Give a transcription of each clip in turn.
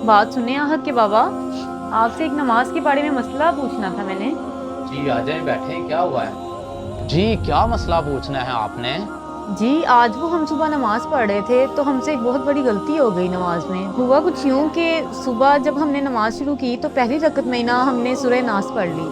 बात सुने आहत के बाबा, आपसे एक नमाज के बारे में मसला पूछना था मैंने। जी आ जाएं, बैठे, क्या हुआ है? जी क्या मसला पूछना है आपने? जी आज वो हम सुबह नमाज पढ़ रहे थे तो हमसे एक बहुत बड़ी गलती हो गई नमाज में। हुआ कुछ यूँ कि सुबह जब हमने नमाज शुरू की तो पहली रकत में ना हमने सूरह नास पढ़ ली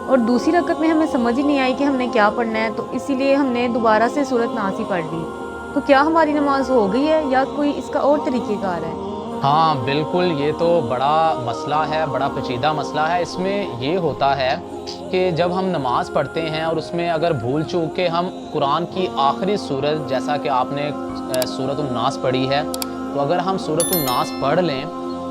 और दूसरी रकत में हमें समझ ही नहीं आई कि हमने क्या पढ़ना है, तो इसीलिए हमने दोबारा से सूरत नास ही पढ़ ली। तो क्या हमारी नमाज हो गई है या कोई इसका और तरीक़ेकार है? हाँ बिल्कुल, ये तो बड़ा मसला है, बड़ा पेचीदा मसला है। इसमें ये होता है कि जब हम नमाज़ पढ़ते हैं और उसमें अगर भूल चूक के हम कुरान की आखिरी सूरत, जैसा कि आपने सूरतुन नास पढ़ी है, तो अगर हम सूरतुन नास पढ़ लें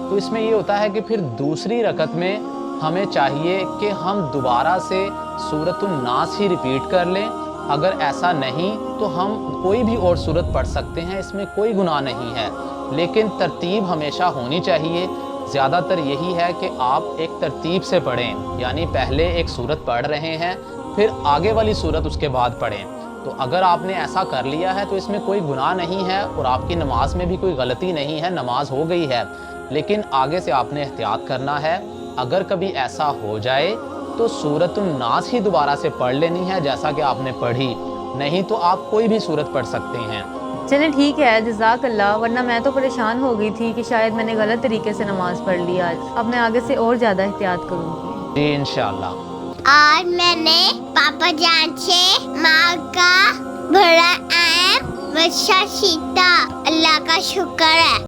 तो इसमें ये होता है कि फिर दूसरी रकत में हमें चाहिए कि हम दोबारा से सूरतुन नास ही रिपीट कर लें। अगर ऐसा नहीं तो हम कोई भी और सूरत पढ़ सकते हैं, इसमें कोई गुनाह नहीं है, लेकिन तरतीब हमेशा होनी चाहिए। ज़्यादातर यही है कि आप एक तरतीब से पढ़ें, यानी पहले एक सूरत पढ़ रहे हैं फिर आगे वाली सूरत उसके बाद पढ़ें। तो अगर आपने ऐसा कर लिया है तो इसमें कोई गुनाह नहीं है और आपकी नमाज में भी कोई गलती नहीं है, नमाज हो गई है। लेकिन आगे से आपने एहतियात करना है, अगर कभी ऐसा हो जाए तो सूरतुन नास ही दोबारा से पढ़ लेनी है जैसा कि आपने पढ़ी, नहीं तो आप कोई भी सूरत पढ़ सकते हैं। चलें ठीक है, जज़ाकल्लाह, वरना मैं तो परेशान हो गई थी कि शायद मैंने गलत तरीके से नमाज़ पढ़ ली आज। अब मैं आगे से और ज़्यादा एहतियात करूँगी। जी इंशाअल्लाह। आज मैंने पापा जान से माँ का बड़ा आम वर्षा सीता, अल्लाह का शुक्र है।